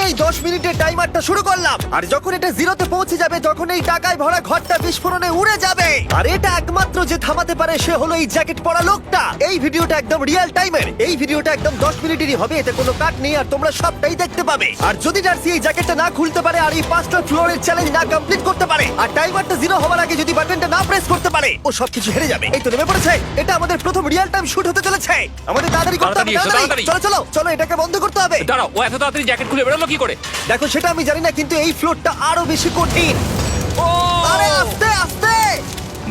এই 10 মিনিটের টাইমারটা শুরু করলাম, আর যখন এটা জিরোতে পৌঁছে যাবে তখন এই টাকায় ভরা ঘরটা বিস্ফোরণে উড়ে যাবে। আর এটা একমাত্র যে থামাতে পারে সে হলো এই জ্যাকেট পরা লোকটা। এই ভিডিওটা একদম রিয়েল টাইমের, এই ভিডিওটা একদম 10 মিনিটেরই হবে, এতে কোনো কাট নেই আর তোমরা সবটাই দেখতে পাবে। আর যদি ডার্সি এই জ্যাকেটটা না খুলতে পারে আর এই 5টা ফ্লোরের চ্যালেঞ্জ না কমপ্লিট করতে পারে আর টাইমারটা জিরো হওয়ার আগে যদি বাটনটা না প্রেস করতে পারে, ও সবকিছু হেরে যাবে। এই তো নেমে পড়েছে, এটা আমাদের প্রথম রিয়েল টাইম শুট হতে চলেছে। আমাদের তাড়াতাড়ি করতে হবে, তাড়াতাড়ি। চলো চলো চলো, এটাকে বন্ধ করতে হবে। দাঁড়াও, ও এত তাড়াতাড়ি জ্যাকেট খুলে বেরোলো কি করে? দেখো সেটা আমি জানি না, কিন্তু এই ফ্লোরটা আরো বেশি কঠিন। ও আরে আস্তে আস্তে।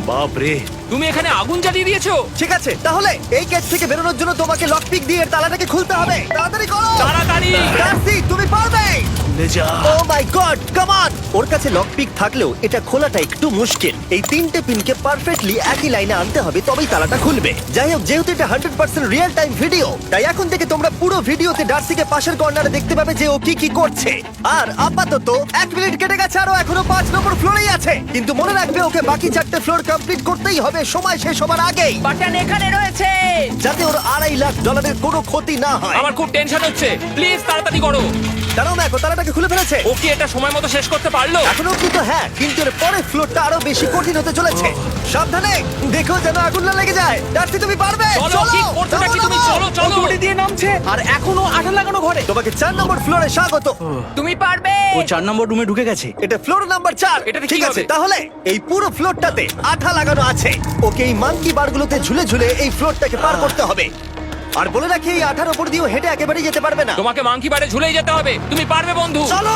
বাপ রে, তুমি এখানে আগুন জ্বালিয়ে দিয়েছো। ঠিক আছে, তাহলে এই কেস থেকে বেরোনোর জন্য তোমাকে লকপিক দিয়ে এর তালাটাকে খুলতে হবে। তাড়াতাড়ি করো। তাড়াতাড়ি। ডার্সি তুমি পারবে। লে যা। ও মাই গড, কাম অন। ওর কাছে লকপিক থাকলেও এটা খোলাটা একটু মুশকিল। এই 3টে পিনকে পারফেক্টলি একই লাইনে আনতে হবে, তবেই তালাটা খুলবে। যাই হোক, যেহেতু এটা 100% রিয়েল টাইম ভিডিও, তাই এখন থেকে তোমরা পুরো ভিডিওতে ডার্সিকে পাশের কর্নারে দেখতে পাবে যে ও কি কি করছে। আর আপাতত 1 মিনিট কেটে গেছে, আরো এখনো 5 নম্বর ফ্লোরেই আছে। কিন্তু মনে রাখবে ওকে বাকি 4টে ফ্লোর কমপ্লিট করতেই হবে সময় শেষ হবার আগেই, বাটন এখানে রয়েছে। যাতে ওর $2.5 লাখ কোনো ক্ষতি না হয়। আমার খুব টেনশন হচ্ছে, প্লিজ তাড়াতাড়ি করো। দাঁড়াও, দেখো তালাটাকে খুলে ফেলেছে। ও কি এটা সময় মতো শেষ করতে পারলো? এখনো কিন্তু হ্যাঁ, কিন্তু এর পরের ফ্লোরটা আরো বেশি কঠিন হতে চলেছে। সাবধানে, দেখো যেন আগুন না লেগে যায়। ডার্সি তুমি পারবে। চলো, কি করছো নাকি তুমি? চলো চলো। দড়ি দিয়ে নামছে আর এখনো আঠা লাগানো ঘরে। তোমাকে 4 নম্বর ফ্লোরে স্বাগত। তুমি পারবে। ও 4 নম্বর রুমে ঢুকে গেছে। এটা ফ্লোর নাম্বার 4। এটাতে ঠিক কি আছে, হবে? তাহলে এই পুরো ফ্লোরটাতে আঠা লাগানো আছে। ওকে এই মাঙ্কি বারগুলোতে ঝুলে ঝুলে এই ফ্লোরটাকে পার করতে হবে। আর বলে রাখি, এই আঠার উপর দিয়েও হেঁটে একেবারেই যেতে পারবে না। তোমাকে মাংকি বারে ঝুলেই যেতে হবে। তুমি পারবে বন্ধু। চলো,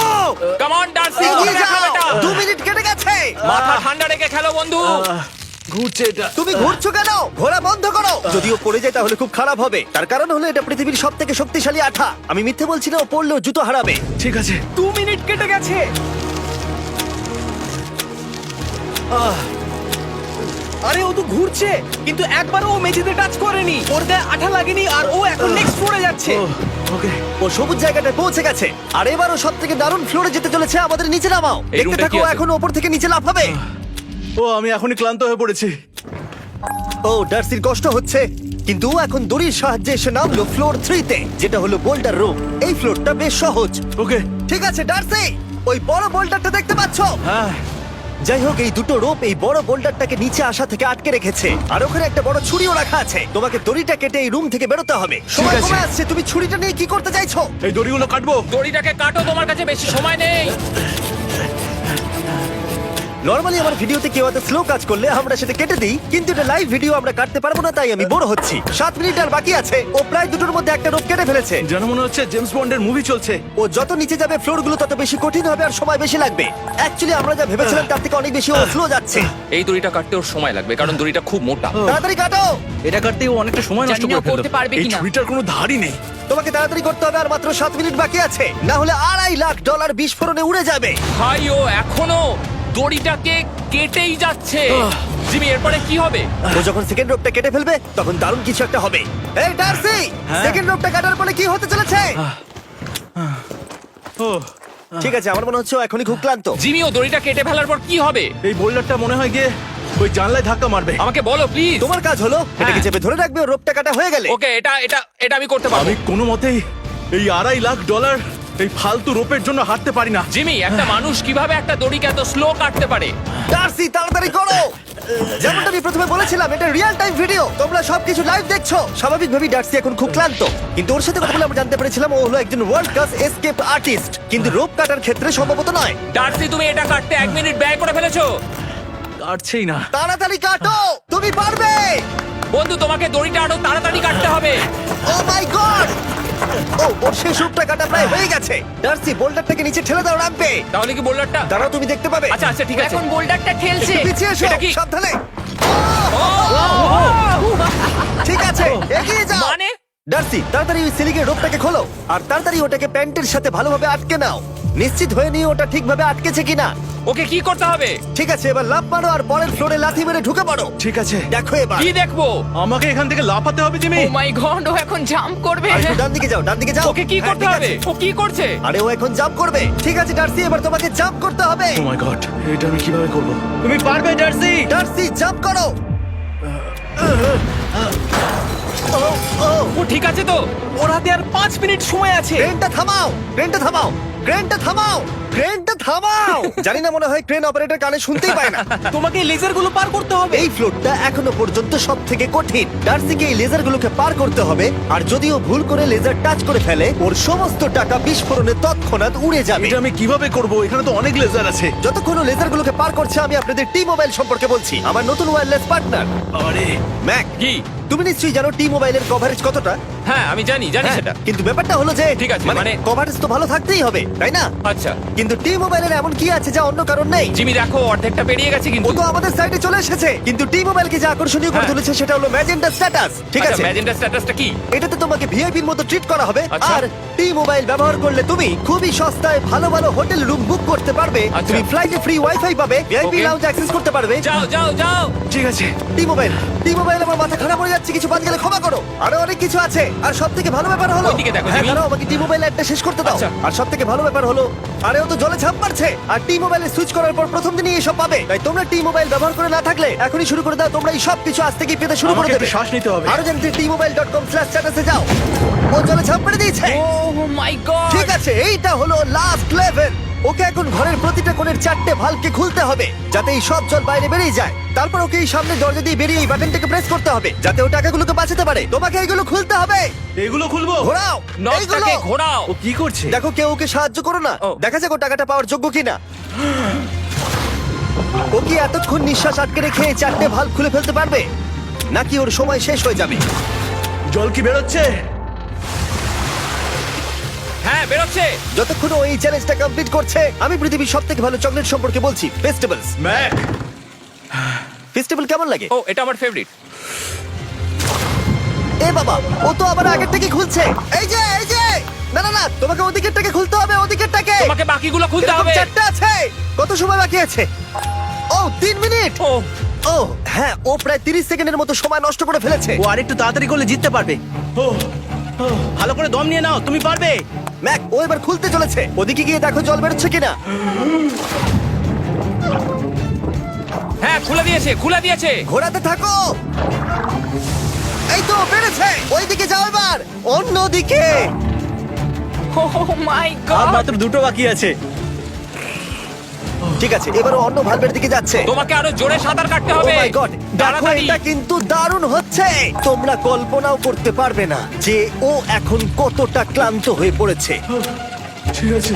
কাম অন ডার্সি, এগিয়ে দেখো যাও। এটা। 2 মিনিট কেটে গেছে। মাথা ঠান্ডা রেখে খেলো বন্ধু। ঘুরছে এটা। তুমি ঘুরছো কেন? ঘোরা বন্ধ করো। যদিও পড়ে যায় তাহলে খুব খারাপ হবে। তার কারণ হলো এটা পৃথিবীর সবথেকে শক্তিশালী আঠা। আমি মিথ্যে বলছি না, ও পড়লেও জুতো হারাবে। ঠিক আছে। 2 মিনিট কেটে গেছে। আরে ও তো ঘুরছে, কিন্তু একবারও ও মেঝেতে টাচ করেনি। ওর গায়ে আঠা লাগেনি আর ও এখন নেক্সট ফ্লোরে যাচ্ছে। ওকে। ও সবুজ জায়গাটায় পৌঁছে গেছে। আর এবারও সব থেকে দারুণ ফ্লোরে যেতে চলেছে। আমাদের নিচে নামাও। এই দেখতে রুমটা থাকো, কি আছে? এখন ওপর থেকে নিচে লাফাবে। ও আমি এখনই ক্লান্ত হয়ে পড়েছি। ও ডার্সির কষ্ট হচ্ছে, কিন্তু ও এখন দড়ির সাহায্যে এসে নামলো ফ্লোর 3-তে, যেটা হলো বোল্ডার রুম। এই ফ্লোরটা বেশ সহজ। ওকে। ঠিক আছে ডার্সি, ওই বড় বোল্ডারটা দেখতে পাচ্ছো? হ্যাঁ। যাই হোক, এই দুটো রোপ এই বড় বোল্ডারটাকে নিচে আসা থেকে আটকে রেখেছে। আর ওখানে একটা বড় ছুরিও রাখা আছে। তোমাকে দড়িটা কেটে এই রুম থেকে বেরোতে হবে। সময় আছে। কমে আসছে, তুমি ছুরিটা নিয়ে কি করতে চাইছো? এই দড়িগুলো কাটবো। দড়িটাকে কাটো, তোমার কাছে বেশি সময় নেই। নরমালি আমার ভিডিওতে কেউ এত স্লো কাজ করলে আমরা সেটা কেটে দিই, কিন্তু এটা লাইভ ভিডিও আমরা কাটতে পারবো না, তাই আমি বোর হচ্ছি। 7 মিনিট আর বাকি আছে। ও প্রায় দুটোর মধ্যে একটা রোপ কেটে ফেলেছে। যেন মনে হচ্ছে জেমস বন্ডের মুভি চলছে। ও যত নিচে যাবে ফ্লোরগুলো তত বেশি কঠিন হবে আর সময় বেশি লাগবে। অ্যাকচুয়ালি আমরা যা ভেবেছিলাম তার থেকে অনেক বেশি ও স্লো যাচ্ছে। এই দড়িটা কাটতে ওর সময় লাগবে, কারণ দড়িটা খুব মোটা। তাড়াতাড়ি কাটো। এটা কাটতে ও অনেকটা সময় নষ্ট জানি না করে ফেললো। করতে পারবে এই কিনা। ছুরিটার কোনো ধারই নেই। তোমাকে তাড়াতাড়ি করতে হবে, আর মাত্র 7 মিনিট বাকি আছে, না হলে $2.5 লাখ বিস্ফোরণে উড়ে যাবে। ভাই ও এখনো দড়িটাকে কেটেই যাচ্ছে। জিমি, এরপরে কি হবে? ও যখন সেকেন্ড রোপটা কেটে ফেলবে তখন দারুণ কিছু একটা হবে। এই ডার্সি, হ্যাঁ? সেকেন্ড রোপটা কাটার পরে কি হতে চলেছে? ও ঠিক আছে, আমার মনে হচ্ছে ও এখনই খুব ক্লান্ত। জিমি, ও দড়িটা কেটে ফেলার পর কি হবে? এই বোল্ডারটা মনে হয় গিয়ে ওই জানলায় ধাক্কা মারবে। আমাকে বলো প্লিজ। তোমার কাজ হলো এটাকে চেপে ধরে রাখবে, ও রোপটা কাটা হয়ে গেলে। ওকে, এটা এটা এটা আমি করতে পারবো। আমি কোনো মতেই এই $2.5 লাখ এই ফালতু রোপের জন্য হাঁটতে পারি না। জিমি, একটা মানুষ কিভাবে একটা দড়িকে এত স্লো কাটতে পারে? ডার্সি তাড়াতাড়ি করো। যেমনটা আমি প্রথমে বলেছিলাম, এটা রিয়েল টাইম ভিডিও, তোমরা সবকিছু লাইভ দেখছো। স্বাভাবিকভাবেই ডার্সি এখন খুব ক্লান্ত, কিন্তু ওর সাথে কথা বলে আমরা জানতে পেরেছিলাম ও হলো একজন ওয়ার্ল্ড ক্লাস এসকেপ আর্টিস্ট, কিন্তু রোপ কাটার ক্ষেত্রে সম্ভবত নয়। ডার্সি, তুমি এটা কাটতে 1 মিনিট ব্যয় করে ফেলেছো। কাটছেই না। তাড়াতাড়ি কাটো, তুমি পারবে। বন্ধু, তোমাকে দড়িটা আরো তাড়াতাড়ি কাটতে হবে। ও মাই গড! ও ওর শেষ রূপটা কাটা প্রায় হয়ে গেছে। ডার্সি, বোল্ডারটাকে নিচে ঠেলে দাও রাম্পে। তাহলে কি বোল্ডারটা? দাঁড়াও, তুমি দেখতে পাবে। আচ্ছা আচ্ছা, ঠিক আছে। এখন বোল্ডারটা ঠেলছে। পিছিয়ে এসো, এটা কি? সাবধানে। ঠিক আছে, এগিয়ে যাও। মানে? ডার্সি, তাড়াতাড়ি ওই সিলিকের রোপটাকে খোলো আর তাড়াতাড়ি ওটাকে প্যান্টের সাথে ভালোভাবে আটকে নাও। নিশ্চিত হয়ে নিয়ে ওটা ঠিকভাবে আটকেছে কিনা। ওকে কি করতে হবে? ঠিক আছে, এবার লাফ মারো আর পরের ফ্লোরে লাথি মেরে ঢুকে পড়ো। ঠিক আছে। দেখো এবার। কি দেখবো? আমাকে এখান থেকে লাফাতে হবে জিমি। ও মাই গড, ও এখন জাম্প করবে। আর একটু ডান দিকে যাও, ডান দিকে যাও। ওকে কি হ্যাঁ, করতে ঠিক হবে? আছে। ও কি করছে? আরে ও এখন জাম্প করবে। ঠিক আছে ডার্সি, এবার তোমাকে জাম্প করতে হবে। ও মাই গড, এটা আমি কিভাবে করব? তুমি পারবে ডার্সি। ডার্সি, জাম্প করো। ও ও ও ঠিক আছে তো? ওর হাতে আর 5 মিনিট সময় আছে। ট্রেনটা থামাও, ট্রেনটা থামাও। ক্রেনটা থামাও, ক্রেনটা থামাও। জানি না, মনে হয় ক্রেন অপারেটর কানে শুনতেই পায় না। তোমাকে লেজার গুলো পার করতে হবে। এই ফ্লোরটা এখনো পর্যন্ত সব থেকে কঠিন। ডার্সিকে এই লেজারগুলোকে পার করতে হবে, আর যদিও ভুল করে লেজার টাচ করে ফেলে, ওর সমস্ত টাকা বিস্ফোরণে তৎক্ষণাৎ উড়ে যাবে। এটা আমি কিভাবে করব? এখানে তো অনেক লেজার আছে। যতক্ষণ ও লেজারগুলোকে পার করছে, আমি আপনাদের টি মোবাইল সম্পর্কে বলছি, আমার নতুন ওয়্যারলেস পার্টনার আরে ম্যাক। কি? তুমি নিশ্চয়ই জানো টি মোবাইলের কভারেজ কতটা। হ্যাঁ আমি জানি হ্যাঁ, সেটা। কিন্তু ব্যাপারটা হলো যে ঠিক আছে, মানে কভারেজ তো ভালো থাকতেই হবে, তাই না? আচ্ছা কিন্তু টি মোবাইলের এমন কি আছে যা অন্য কারণ নেই? জিমি দেখো অর্ধেকটা পেরিয়ে গেছে ও কিন্তু। তো আমাদের সাইডে চলে এসেছে, কিন্তু টি মোবাইলকে যে আকর্ষণীয় করে হ্যাঁ। তুলেছে সেটা হলো ম্যাজেন্টা স্ট্যাটাস। ঠিক আছে, ম্যাজেন্টা স্ট্যাটাসটা কি? এটাতে তোমাকে ভিআইপির মতো ট্রিট করা হবে। আচ্ছা। আর টি মোবাইল ব্যবহার করলে তুমি খুবই সস্তায় ভালো ভালো হোটেল রুম বুক করতে পারবে। আচ্ছা। তুমি ফ্লাইটে ফ্রি ওয়াইফাই পাবে, ভিআইপি Okay. লাউঞ্জ অ্যাক্সেস করতে পারবে। যাও যাও যাও। ঠিক আছে। টি মোবাইল, টি মোবাইল, আমার মাথা খারাপ হয়ে যাচ্ছে, কিছু বাদ গেলে ক্ষমা করো। আরো অনেক কিছু আছে, আর সব থেকে ভালো ব্যাপার হলো, ওইদিকে দেখো, হ্যাঁ জিমি। দাঁড়াও, আমাকে টি মোবাইল একটা শেষ করতে দাও। আচ্ছা। আর সব থেকে ভালো ব্যাপার হলো, আরে ও তো জলে ঝাঁপ মারছে, আর টি মোবাইলে সুইচ করার পর প্রথম দিনই এসব পাবে। তাই তোমরা টি মোবাইল ব্যবহার করে না থাকলে এখনই শুরু করে দাও। তোমরা এই সব কিছু আজ থেকেই পেতে শুরু করে আমাকে দেবে। একটু শ্বাস নিতে হবে। আরো জানতে tmobile.com/status-এ যাও। ও জলে ঝাঁপ মেরে দিয়েছে। ও মাই গড। ঠিক আছে, এইটা হলো লাস্ট লেভেল। ওকে এখন ঘরের প্রতিটা কোণের 4টে ভালভকে খুলতে হবে, যাতে এই সব জল বাইরে বেরিয়ে যায়। তারপর ওকে এই সামনে দরজা দিয়ে বেরিয়ে এই বাটনটাকে প্রেস করতে হবে, যাতে ও টাকাগুলোকে বাঁচাতে পারে। তোমাকে এইগুলো খুলতে হবে। এগুলো খুলবো? ঘোরাও এইগুলো। নটটাকে ঘোরাও। ও কি করছে? দেখো কেউ ওকে সাহায্য করো না, ও। দেখা যাক ও টাকাটা পাওয়ার যোগ্য কিনা। ও কি এতক্ষণ নিঃশ্বাস আটকে রেখে এই 4টে ভালভ খুলে ফেলতে পারবে, নাকি ওর সময় শেষ হয়ে যাবে? জল কি বেরোচ্ছে? হ্যাঁ বেরোচ্ছে। যতক্ষণ ও এই চ্যালেঞ্জটা কমপ্লিট করছে, আমি পৃথিবীর সবথেকে ভালো চকলেট সম্পর্কে বলছি, ফেস্টিভ্যালস। ম্যাক, ফেস্টিভ্যাল কেমন লাগে? ও এটা আমার ফেভারিট। এ বাবা, ও তো আবার আগের থেকে খুলছে। এই যে এই যে, না না না, তোমাকে ওদিকেরটাকে খুলতে হবে, ওদিকেরটাকে। তোমাকে বাকিগুলো খুলতে এরকম হবে। 4টে আছে। কত সময় বাকি আছে? ও 3 মিনিট। ও ও হ্যাঁ, ও প্রায় 30 সেকেন্ডের মতো সময় নষ্ট করে ফেলেছে। ও আরেকটু তাড়াতাড়ি করলে জিততে পারবে। ও ভালো করে দম নিয়ে নাও, তুমি পারবে। ম্যাক, ও এবার খুলতে চলেছে। ওদিকে গিয়ে দেখো জল বেরোচ্ছে কিনা। হ্যাঁ খুলে দিয়েছে, খুলে দিয়েছে। ঘোরাতে থাকো। এই তো বেড়েছে। ওইদিকে যাও এবার, অন্যদিকে। ও মাই আর গড। মাত্র দুটো বাকি আছে। ঠিক আছে, এবার ও অন্য ভালভের দিকে যাচ্ছে। তোমাকে আরো জোরে সাঁতার কাটতে ও হবে। মাই গড, দেখো তাড়াতাড়ি। এটা কিন্তু দারুণ হচ্ছে। তোমরা কল্পনাও করতে পারবে না যে ও এখন কতটা ক্লান্ত হয়ে পড়েছে। ঠিক আছে।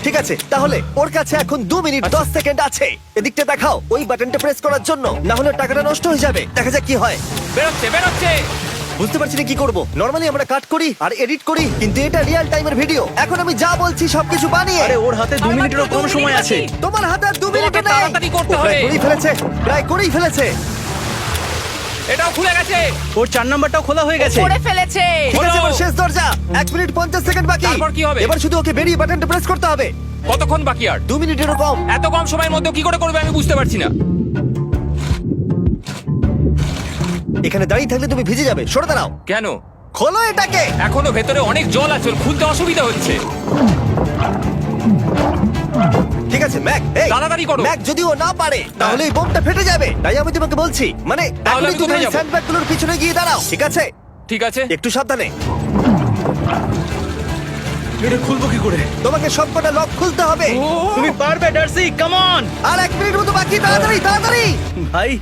ঠিক আছে, তাহলে ওর কাছে এখন 2 মিনিট 10 সেকেন্ড আছে। এদিকটা দেখাও, ওই বাটনটা প্রেস করার জন্য, না হলে টাকাটা নষ্ট হয়ে যাবে। দেখা যাক কি হয়। বেরোচ্ছে বেরোচ্ছে। বুঝতে পারছি না কি করব। নরমালি আমরা কাট করি আর এডিট করি, কিন্তু এটা রিয়েল টাইমের ভিডিও। এখন আমি যা বলছি সবকিছু বানিয়ে। আরে ওর হাতে 2 মিনিটেরও কম সময় আছে। তোমার হাতে আর 2 মিনিট তোমাকে নেই। তাড়াতাড়ি করতে ও প্রায় হবে। করেই ফেলেছে, প্রায় করেই ফেলেছে। এটাও খুলে গেছে। ওর 4 নাম্বারটাও খোলা হয়ে গেছে। করে ফেলেছে। ঠিক আছে, হলো। এবার শেষ দরজা। 1 মিনিট 50 সেকেন্ড বাকি। তারপর কি হবে? এবার শুধু ওকে বেরিয়ে বাটনটা প্রেস করতে হবে। কতক্ষণ বাকি আর? 2 মিনিটেরও কম। এত কম সময়ের মধ্যে কি করে করবে আমি বুঝতে পারছি না। এখানে দাঁড়িয়ে থাকলে তুমি ভিজে যাবে, সরে দাঁড়াও। কেন? খোলো এটাকে। এখনো ভেতরে অনেক জল আছে, ওর খুলতে অসুবিধা হচ্ছে। ঠিক আছে ম্যাক, এই তাড়াতাড়ি করো। ম্যাক, যদি ও না পারে তাহলে এই বোমটা ফেটে যাবে। তাই আমি তোমাকে বলছি, মানে তাহলে এখনই আমি তুমি কোথায় ওই যাবো? স্যান্ডব্যাগগুলোর পিছনে গিয়ে দাঁড়াও, ঠিক আছে? ঠিক আছে। একটু সাবধানে। এটা খুলবো কি করে? তোমাকে সবকটা লক খুলতে হবে। তুমি পারবে ডার্সি, কাম অন। আর 1 মিনিট মতো বাকি, তাড়াতাড়ি তাড়াতাড়ি। ভাই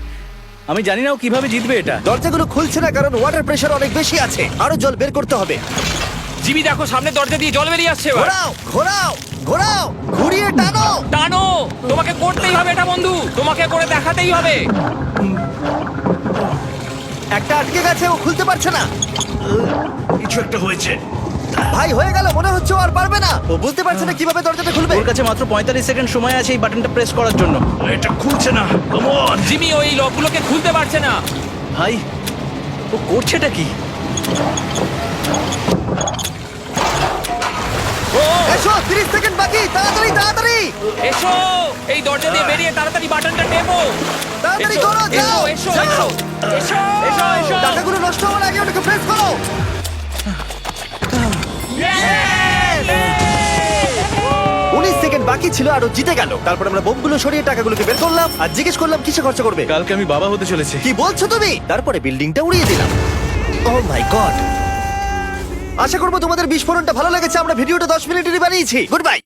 আমি জানি না ও কিভাবে জিতবে এটা। দরজাগুলো খুলছে না কারণ ওয়াটার প্রেশার অনেক বেশি আছে। আরো জল বের করতে হবে। জিমি দেখো সামনে দরজা দিয়ে জল বেরিয়ে আসছে এবার। ঘোরাও ঘোরাও ঘোরাও, ঘুরিয়ে টানো। টানো। তোমাকে করতেই হবে এটা বন্ধু, তোমাকে করে দেখাতেই হবে। একটা আটকে গেছে, ও খুলতে পারছে না। কিছু একটা হয়েছে। ভাই হয়ে গেল, মনে হচ্ছে ও আর পারবে না। ও বুঝতে পারছে না কিভাবে দরজাটা খুলবে। ওর কাছে মাত্র 45 সেকেন্ড সময় আছে এই বাটনটা প্রেস করার জন্য। এটা খুলছে না। Come on. জিমি ওই লকগুলোকে খুলতে পারছে না। ভাই ও করছেটা কি? ও এসো, 30 সেকেন্ড বাকি, তাড়াতাড়ি তাড়াতাড়ি এসো, এই দরজা দিয়ে বেরিয়ে তাড়াতাড়ি বাটনটা টেপো। তাড়াতাড়ি এসো, করো, যাও এসো, যাও। এসো, এসো, এসো, এসো। টাকাগুলো নষ্ট হওয়ার আগে ওটাকে প্রেস করো। 19 সেকেন্ড বাকি ছিল আর ও জিতে গেল। তারপর আমরা বোমগুলো সরিয়ে টাকাগুলোকে বের করলাম আর জিজ্ঞেস করলাম কিসে খরচা করবে। কালকে আমি বাবা হতে চলেছি। কি বলছো তুমি? তারপরে বিল্ডিংটা উড়িয়ে দিলাম। ও মাই গড। আশা করবো তোমাদের বিস্ফোরণটা ভালো লেগেছে। আমরা ভিডিওটা 10 মিনিটেরই বানিয়েছি। Good bye.